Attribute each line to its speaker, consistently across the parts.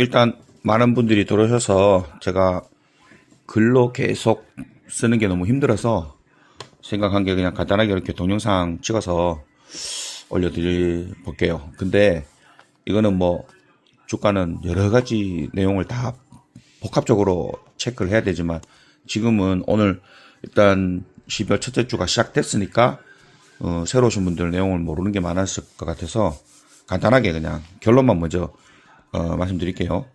Speaker 1: 일단 많은 분들이 들어오셔서 제가 글로 계속 쓰는 게 너무 힘들어서 생각한 게 그냥 간단하게 이렇게 동영상 찍어서 올려드려 볼게요. 근데 이거는 뭐 주가는 여러 가지 내용을 다 복합적으로 체크를 해야 되지만 지금은 오늘 일단 12월 첫째 주가 시작됐으니까 새로 오신 분들 내용을 모르는 게 많았을 것 같아서 간단하게 그냥 결론만 먼저 말씀드릴게요.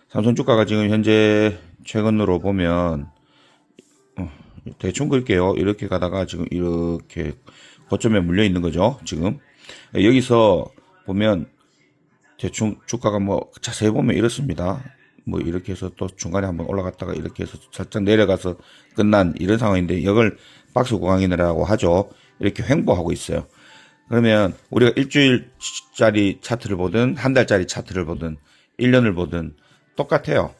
Speaker 1: 삼성 주가가 지금 현재 최근으로 보면 대충 그릴게요. 이렇게 가다가 지금 이렇게 고점에 물려 있는 거죠. 지금 여기서 보면 대충 주가가 뭐 자세히 보면 이렇습니다. 뭐 이렇게 해서 또 중간에 한번 올라갔다가 이렇게 해서 살짝 내려가서 끝난 이런 상황인데 이걸 박스 구간이라고 하죠. 이렇게 횡보하고 있어요. 그러면 우리가 일주일짜리 차트를 보든 한 달짜리 차트를 보든 1년을 보든 똑같아요.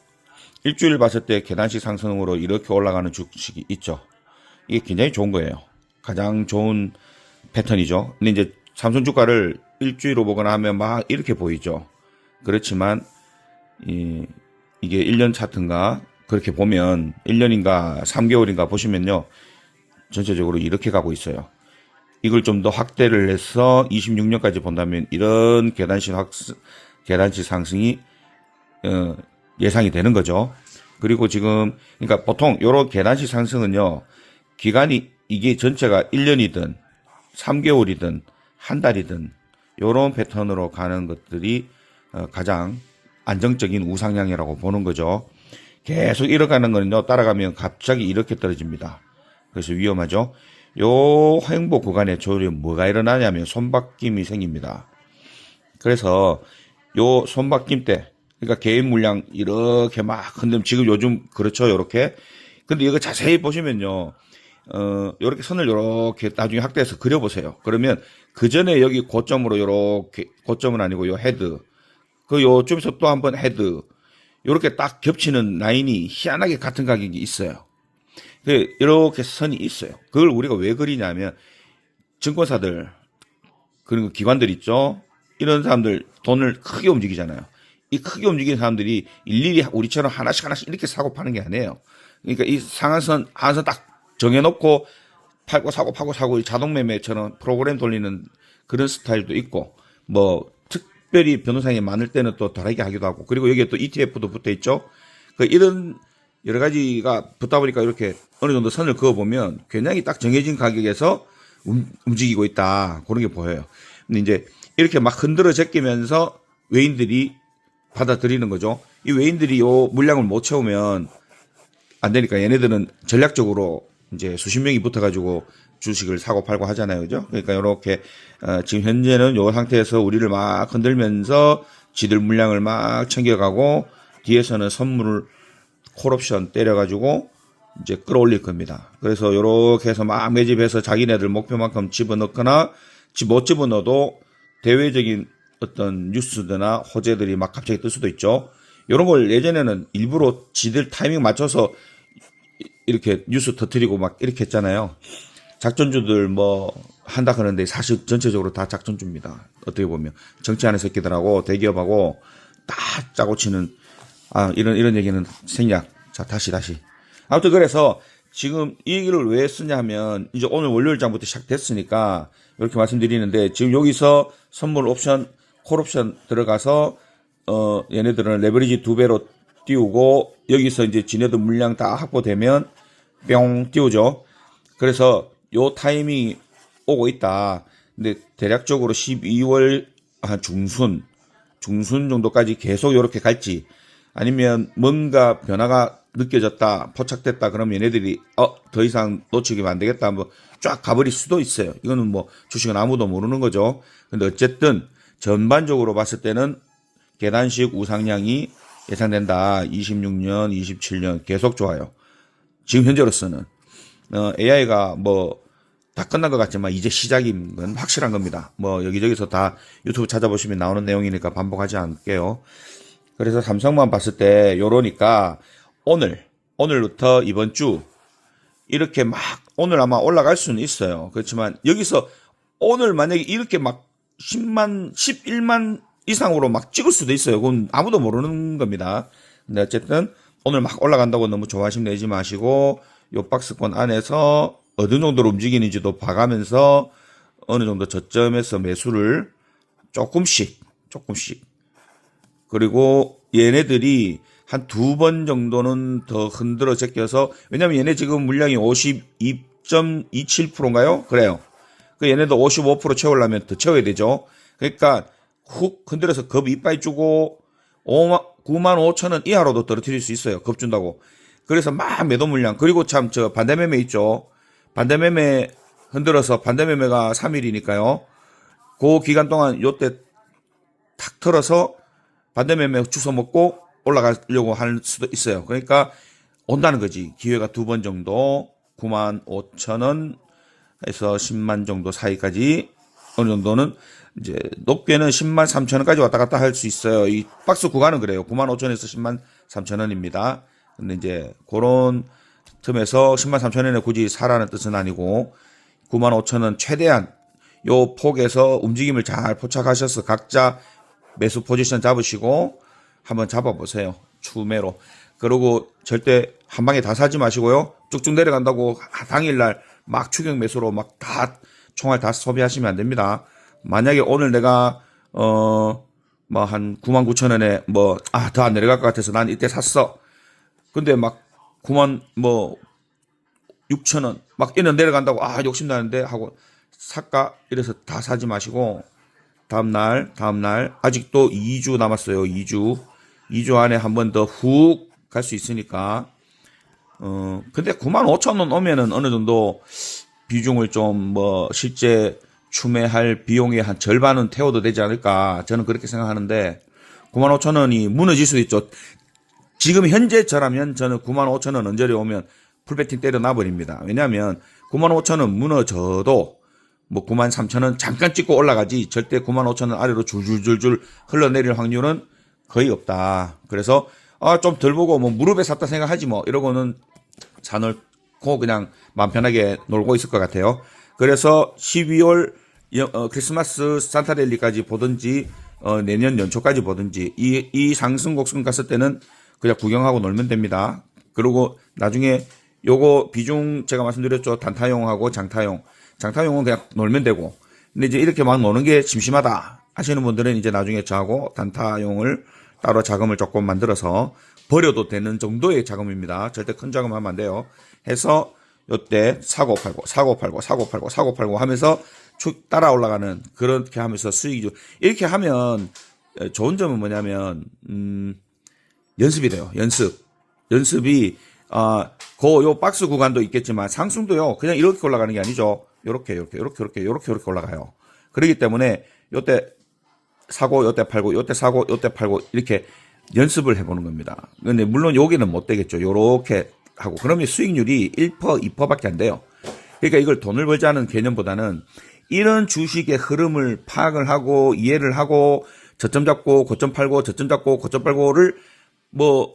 Speaker 1: 일주일 봤을 때 계단식 상승으로 이렇게 올라가는 주식이 있죠. 이게 굉장히 좋은 거예요. 가장 좋은 패턴이죠. 근데 이제 삼성 주가를 일주일로 보거나 하면 막 이렇게 보이죠. 그렇지만 이게 1년 차트인가 그렇게 보면 1년인가 3개월인가 보시면요. 전체적으로 이렇게 가고 있어요. 이걸 좀 더 확대를 해서 26년까지 본다면 이런 계단식 상승이 예상이 되는 거죠. 그리고 지금 그러니까 보통 요런 계단식 상승은요. 기간이 이게 전체가 1년이든 3개월이든 한 달이든 요런 패턴으로 가는 것들이 가장 안정적인 우상향이라고 보는 거죠. 계속 이어가는 거는요. 따라가면 갑자기 이렇게 떨어집니다. 그래서 위험하죠. 요 횡보 구간에 조리 뭐가 일어나냐면 손바뀜이 생깁니다. 그래서 요 손바뀜 때 그러니까 개인 물량 이렇게 막 흔들면 지금 요즘 그렇죠. 요렇게. 근데 이거 자세히 보시면요. 요렇게 선을 요렇게 나중에 확대해서 그려보세요. 그러면 그 전에 여기 고점으로 요렇게 고점은 아니고 요 헤드 그 요쯤에서 또 한번 헤드 요렇게 딱 겹치는 라인이 희한하게 같은 가격이 있어요. 이렇게 선이 있어요. 그걸 우리가 왜 그리냐면 증권사들 그리고 기관들 있죠. 이런 사람들 돈을 크게 움직이잖아요. 이 크게 움직이는 사람들이 일일이 우리처럼 하나씩 이렇게 사고 파는 게 아니에요. 그러니까 이 상한선 하한선 딱 정해놓고 팔고 사고 자동 매매처럼 프로그램 돌리는 그런 스타일도 있고 뭐 특별히 변호사님이 많을 때는 또 다르게 하기도 하고 그리고 여기에 또 ETF도 붙어 있죠. 이런 여러 가지가 붙다 보니까 이렇게 어느 정도 선을 그어보면 굉장히 딱 정해진 가격에서 움직이고 있다. 그런 게 보여요. 근데 이제 이렇게 막 흔들어 제끼면서 외인들이 받아들이는 거죠. 이 외인들이 요 물량을 못 채우면 안 되니까 얘네들은 전략적으로 이제 수십 명이 붙어가지고 주식을 사고 팔고 하잖아요. 그죠? 그러니까 요렇게, 지금 현재는 요 상태에서 우리를 막 흔들면서 지들 물량을 막 챙겨가고 뒤에서는 선물을 콜옵션 때려가지고 이제 끌어올릴 겁니다. 그래서 요렇게 해서 막 매집해서 자기네들 목표만큼 집어넣거나 못 집어넣어도 대외적인 어떤 뉴스들이나 호재들이 막 갑자기 뜰 수도 있죠. 요런 걸 예전에는 일부러 지들 타이밍 맞춰서 이렇게 뉴스 터뜨리고 막 이렇게 했잖아요. 작전주들 뭐 한다 그러는데 사실 전체적으로 다 작전주입니다. 어떻게 보면 정치하는 새끼들하고 대기업하고 다 짜고 치는 이런 얘기는 생략. 자, 다시. 아무튼 그래서 지금 이 얘기를 왜 쓰냐면 이제 오늘 월요일장부터 시작됐으니까 이렇게 말씀드리는데 지금 여기서 선물 옵션, 콜 옵션 들어가서 얘네들은 레버리지 2배로 띄우고 여기서 이제 지네들 물량 다 확보되면 뿅 띄우죠. 그래서 요 타이밍이 오고 있다. 근데 대략적으로 12월 중순 정도까지 계속 이렇게 갈지 아니면 뭔가 변화가 느껴졌다, 포착됐다, 그러면 얘네들이, 더 이상 놓치기면 안 되겠다, 뭐, 쫙 가버릴 수도 있어요. 이거는 뭐, 주식은 아무도 모르는 거죠. 근데 어쨌든, 전반적으로 봤을 때는 계단식 우상향이 예상된다. 26년, 27년 계속 좋아요. 지금 현재로서는. AI가 뭐, 다 끝난 것 같지만 이제 시작인 건 확실한 겁니다. 뭐, 여기저기서 다 유튜브 찾아보시면 나오는 내용이니까 반복하지 않을게요. 그래서 삼성만 봤을 때 요러니까 오늘부터 이번 주 이렇게 막 오늘 아마 올라갈 수는 있어요. 그렇지만 여기서 오늘 만약에 이렇게 막 11만 이상으로 막 찍을 수도 있어요. 그건 아무도 모르는 겁니다. 근데 어쨌든 오늘 막 올라간다고 너무 조바심 내지 마시고 요 박스권 안에서 어느 정도로 움직이는지도 봐가면서 어느 정도 저점에서 매수를 조금씩 그리고 얘네들이 한 두 번 정도는 더 흔들어 제껴서 왜냐면 얘네 지금 물량이 52.27%인가요? 그래요. 그 얘네도 55% 채우려면 더 채워야 되죠. 그러니까 훅 흔들어서 겁 이빠이 주고 9만 5천 원 이하로도 떨어뜨릴 수 있어요. 겁 준다고. 그래서 막 매도 물량. 그리고 참 저 반대매매 있죠. 반대매매 흔들어서 반대매매가 3일이니까요. 그 기간 동안 요때 탁 털어서 반대매매 주워 먹고 올라가려고 할 수도 있어요. 그러니까 온다는 거지. 기회가 두 번 정도 9만 5천 원에서 10만 정도 사이까지 어느 정도는 이제 높게는 10만 3천 원까지 왔다 갔다 할 수 있어요. 이 박스 구간은 그래요. 9만 5천 원에서 10만 3천 원입니다. 근데 이제 그런 틈에서 10만 3천 원에 굳이 사라는 뜻은 아니고 9만 5천 원 최대한 요 폭에서 움직임을 잘 포착하셔서 각자 매수 포지션 잡으시고 한번 잡아보세요. 추매로. 그리고 절대 한 방에 다 사지 마시고요. 쭉쭉 내려간다고 당일날 막 추격 매수로 막 다 총알 다 소비하시면 안 됩니다. 만약에 오늘 내가 뭐 한 9만 9천 원에 더 안 내려갈 것 같아서 난 이때 샀어. 근데 막 9만 6천 원 막 이런 내려간다고 욕심 나는데 하고 살까 이래서 다 사지 마시고 다음날 아직도 2주 남았어요. 2주 안에 한 번 더 훅 갈 수 있으니까 근데 9만 5천 원 오면은 어느 정도 비중을 좀 실제 추매할 비용의 한 절반은 태워도 되지 않을까 저는 그렇게 생각하는데 9만 5천 원이 무너질 수도 있죠. 지금 현재 저라면 저는 9만 5천 원 언저리 오면 풀배팅 때려 놔버립니다. 왜냐하면 9만 5천 원 무너져도 9만 3천 원 잠깐 찍고 올라가지 절대 9만 5천 원 아래로 줄줄줄줄 흘러내릴 확률은 거의 없다. 그래서 좀 덜 보고 무릎에 샀다 생각하지 이러고는 사놓고 그냥 마음 편하게 놀고 있을 것 같아요. 그래서 12월 크리스마스 산타랠리까지 보든지 내년 연초까지 보든지 이 상승 곡선 갔을 때는 그냥 구경하고 놀면 됩니다. 그리고 나중에 요거 비중 제가 말씀드렸죠. 단타용하고 장타용은 그냥 놀면 되고. 근데 이제 이렇게 막 노는 게 심심하다 하시는 분들은 이제 나중에 저하고 단타용을 따로 자금을 조금 만들어서 버려도 되는 정도의 자금입니다. 절대 큰 자금하면 안 돼요. 해서 요때 사고 팔고 하면서 쭉 따라 올라가는 그렇게 하면서 수익이 이렇게 하면 좋은 점은 뭐냐면 연습이 돼요. 연습이 요 박스 구간도 있겠지만 상승도요. 그냥 이렇게 올라가는 게 아니죠. 이렇게 올라가요. 그렇기 때문에 요때 사고 요때 팔고 요때 사고 요때 팔고 이렇게 연습을 해보는 겁니다. 근데 물론 여기는 못 되겠죠. 요렇게 하고 그러면 수익률이 1%, 2%밖에 안 돼요. 그러니까 이걸 돈을 벌자는 개념보다는 이런 주식의 흐름을 파악을 하고 이해를 하고 저점 잡고 고점 팔고 저점 잡고 고점 팔고를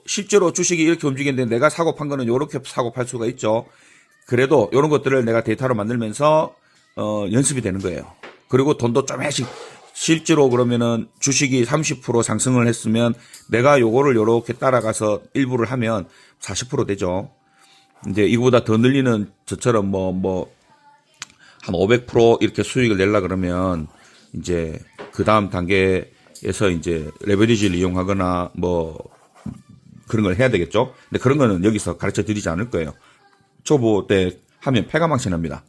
Speaker 1: 실제로 주식이 이렇게 움직이는데 내가 사고 판 거는 요렇게 사고 팔 수가 있죠. 그래도 요런 것들을 내가 데이터로 만들면서 연습이 되는 거예요. 그리고 돈도 좀씩 실제로 그러면은 주식이 30% 상승을 했으면 내가 요거를 요렇게 따라가서 일부를 하면 40% 되죠. 이제 이거보다 더 늘리는 저처럼 한 500% 이렇게 수익을 내려 그러면 이제 그 다음 단계에서 이제 레버리지를 이용하거나 그런 걸 해야 되겠죠. 근데 그런 거는 여기서 가르쳐 드리지 않을 거예요. 초보 때 하면 패가망신 납니다.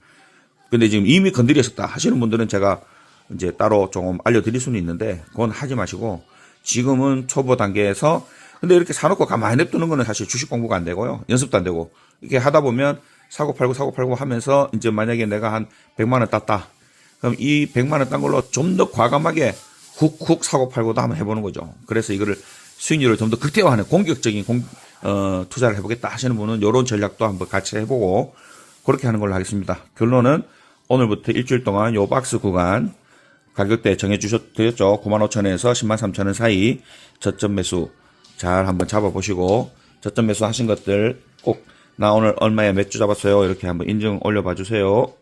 Speaker 1: 근데 지금 이미 건드렸었다 하시는 분들은 제가 이제 따로 조금 알려드릴 수는 있는데 그건 하지 마시고 지금은 초보 단계에서 근데 이렇게 사놓고 가만히 냅두는 거는 사실 주식 공부가 안 되고요. 연습도 안 되고 이렇게 하다 보면 사고 팔고 하면서 이제 만약에 내가 한 100만 원 땄다. 그럼 이 100만 원 딴 걸로 좀 더 과감하게 훅훅 사고 팔고도 한번 해보는 거죠. 그래서 이거를 수익률을 좀 더 극대화하는 공격적인 투자를 해보겠다 하시는 분은 이런 전략도 한번 같이 해보고 그렇게 하는 걸로 하겠습니다. 결론은 오늘부터 일주일 동안 요 박스 구간 가격대 정해주셨죠. 95,000원에서 103,000원 사이 저점 매수 잘 한번 잡아보시고 저점 매수 하신 것들 꼭 나 오늘 얼마에 몇 주 잡았어요 이렇게 한번 인증 올려봐 주세요.